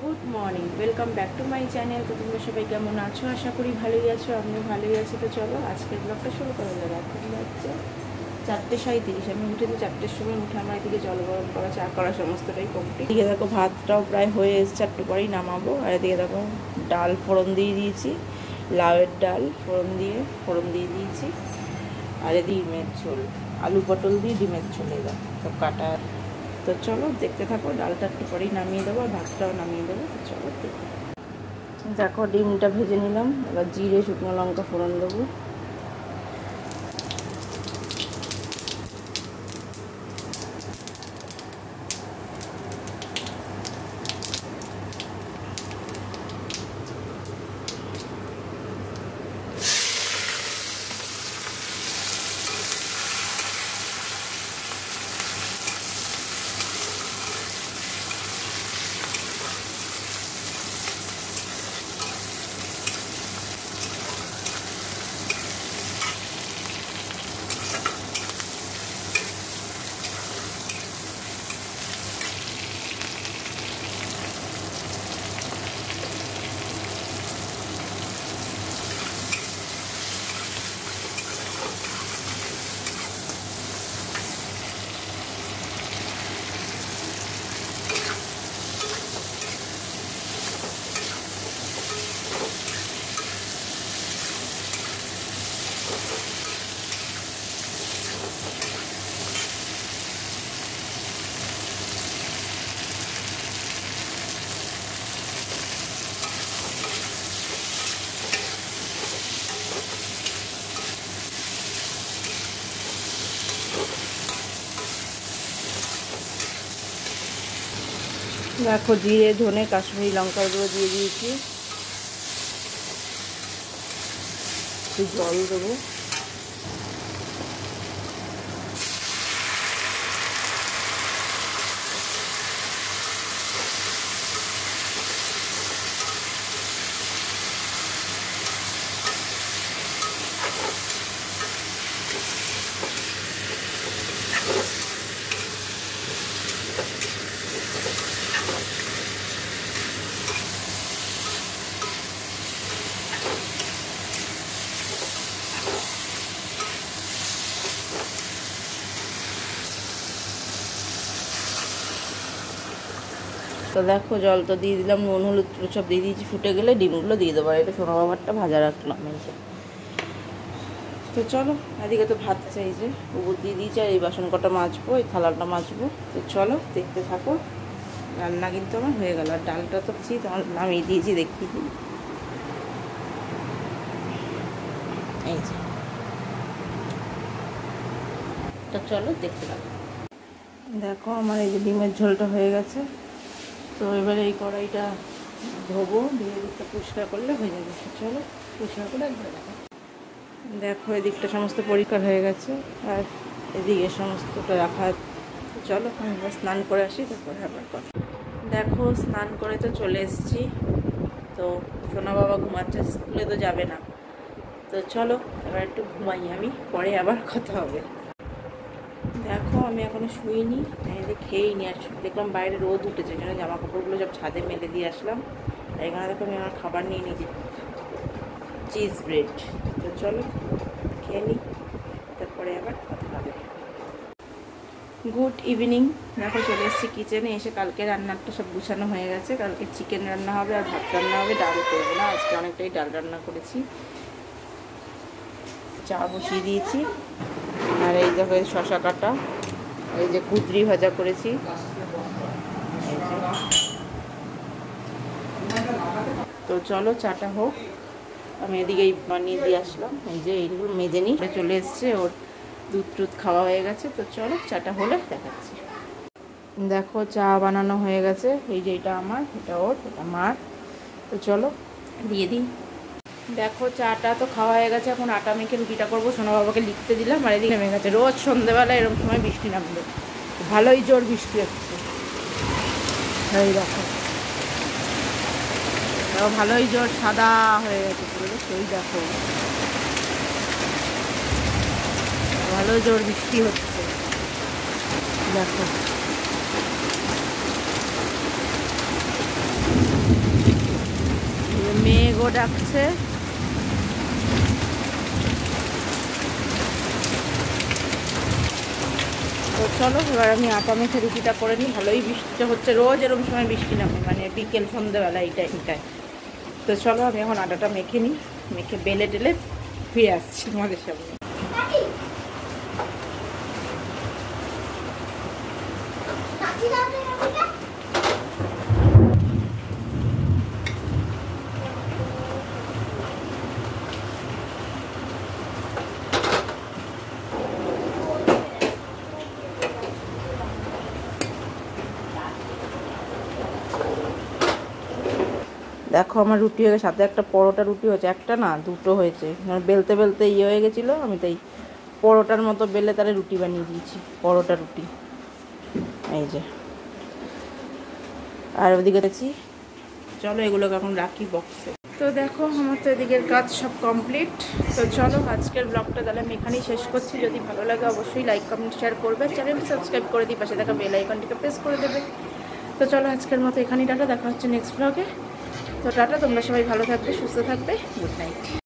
Good morning, welcome back to my channel. তো তোমরা সবাই কেমন আছো? আশা করি ভালোই আছো, আমিও ভালোই আছি। তো চলো আজকের ব্লগটা শুরু করা যাবে। এখন হচ্ছে 4:37। আমি উঠেছি 4টের সময়। উঠে আমার এদিকে জল গরম করা, চা করা সমস্তটাই কমপ্লিট। এদিকে দেখো ভাতটাও প্রায় হয়ে এসছে, একটু পরেই নামাবো। আর এদিকে দেখো ডাল ফোড়ন দিয়ে দিয়েছি, লাউয়ের ডাল ফোড়ন দিয়ে দিয়েছি। আর এদিকে ডিমের ঝোল, আলু পটল দিয়ে ডিমের ঝোল, এবার সব কাটা। তো চলো দেখতে থাকো। ডালটা একটু পরেই নামিয়ে দেবো, আর ভাতটাও নামিয়ে দেবো। তো চলো দেখো ডিমটা ভেজে নিলাম। এবার জিরে শুকনো লঙ্কা ফোড়ন দেবো। দেখো জিরে ধনে কাশ্মীরি লঙ্কার গুঁড়ো দিয়ে দিয়েছি। একটু জল দেবো। তো দেখো জল তো দিয়ে দিলাম, নুন হলুদ সব দিয়ে দিয়েছি। ফুটে গেলে ডিমগুলো দিয়ে দেবো। আর এটা সোনা বাবারটা ভাজা রাখলাম এই যে। তো চলো এদিকে তো ভাত চাইছে, গোবর দিয়ে দিয়েছি। আর এই বাসন কটা মাজবো, এই থালাটা মাজবো। তো চলো দেখতে থাকো। রান্না কিন্তু আমার হয়ে গেল। আর ডালটা তো তোমার নামিয়ে দিয়েছি, দেখিয়ে দিই। এই যে, তো চলো দেখতে থাকো। দেখো আমার এই যে ডিমের ঝোলটা হয়ে গেছে। তো এবারে এই কড়াইটা ধোবো, ধুয়ে দিকটা পরিষ্কার করলে হয়ে যাবে। চলো পরিষ্কার করে একবার দেখো এদিকটা সমস্ত পরিষ্কার হয়ে গেছে, আর এদিকে সমস্তটা রাখা। চলো আমি এবার স্নান করে আসি, তারপরে আবার কথা। দেখো স্নান করে তো চলে এসেছি। তো সোনা বাবা ঘুমাচ্ছে, স্কুলে তো যাবে না। তো চলো এবার একটু ঘুমাই আমি, পরে আবার কথা হবে। দেখো আমি এখনো শুইনি, খেয়েই নি। আর দেখলাম বাইরে রোদ উঠেছে, এখানে জামা কাপড়গুলো সব ছাদে মেলে দিয়ে আসলাম। আর এখানে দেখো আমি আমার খাবার নিয়ে নিয়েছি, চিজ ব্রেড। তো চলো খেয়ে নিই, তারপরে আবার কথা হবে। Good evening. দেখো চলে এসেছি কিচেনে। এসে কালকে রান্নাটা সব গুছানো হয়ে গেছে। কালকে চিকেন রান্না হবে, আর ভাত রান্না হবে। ডাল করবো না আজকে, অনেকটাই ডাল রান্না করেছি। চা বসিয়ে দিয়েছি। আর এই দেখো শশা কাটা, এই যে কুদরি ভাজা করেছি। তো চলো চাটা হোক, আমি এদিকে বানিয়ে দিয়ে আসলাম। এই যে এইগুলো মেজে নিই। চলে এসছে, ওর দুধ টুধ খাওয়া হয়ে গেছে। তো চলো চাটা হলে দেখাচ্ছি। দেখো চা বানানো হয়ে গেছে। এই যে এটা আমার, এটা ওর, এটা মার। তো চলো দিয়ে দিই। দেখো চাটা তো খাওয়া হয়ে গেছে। এখন আটা মেখে রুটিটা করবো। সোনা বাবাকে লিখতে দিলাম। আর এদিকে নেমে গেছে। রোজ সন্ধ্যেবেলা এরকম সময় বৃষ্টি নামবে, ভালোই জোর বৃষ্টি হচ্ছে। এই দেখো ভালোই জোর সাদা হয়ে গেছে পুরো। সেই দেখো ভালো জোর বৃষ্টি হচ্ছে। দেখো গো ডাকছে। তো চলো এবার আমি আটা মেখে রুটিটা করে নিই। ভালোই বৃষ্টিটা হচ্ছে, রোজ এরকম সময় বৃষ্টি নামে, মানে বিকেল সন্ধ্যেবেলা এই টাইমটায়। তো চলো আমি এখন আটাটা মেখে নিই, মেখে বেলে টেলে ফিরে আসছি তোমাদের সামনে। দেখো আমার রুটি হয়ে গেছে, সাথে একটা পরোটা রুটি হয়েছে, একটা না দুটো হয়েছে, বেলতে বেলতে ইয়ে হয়ে গেছিলো, আমি তাই পরোটার মতো বেলে তারে রুটি বানিয়ে দিয়েছি, পরোটা রুটি। এই যে, আর ওদিকে দেখছি। চলো এগুলোকে এখন রাখি বক্সে। তো দেখো আমার তো এদিকের কাজ সব কমপ্লিট। তো চলো আজকের ব্লগটা তাহলে আমি এখানেই শেষ করছি। যদি ভালো লাগে অবশ্যই লাইক কমেন্ট শেয়ার করবে, চ্যানেলটি সাবস্ক্রাইব করে দিই, পাশে থাকা বেল আইকনটিকে প্রেস করে দেবে। তো চলো আজকের মতো এখানেই টাটা, দেখা হচ্ছে নেক্সট ব্লগে। তো টাটা, তোমরা সবাই ভালো থাকবে, সুস্থ থাকবে, গুড নাইট।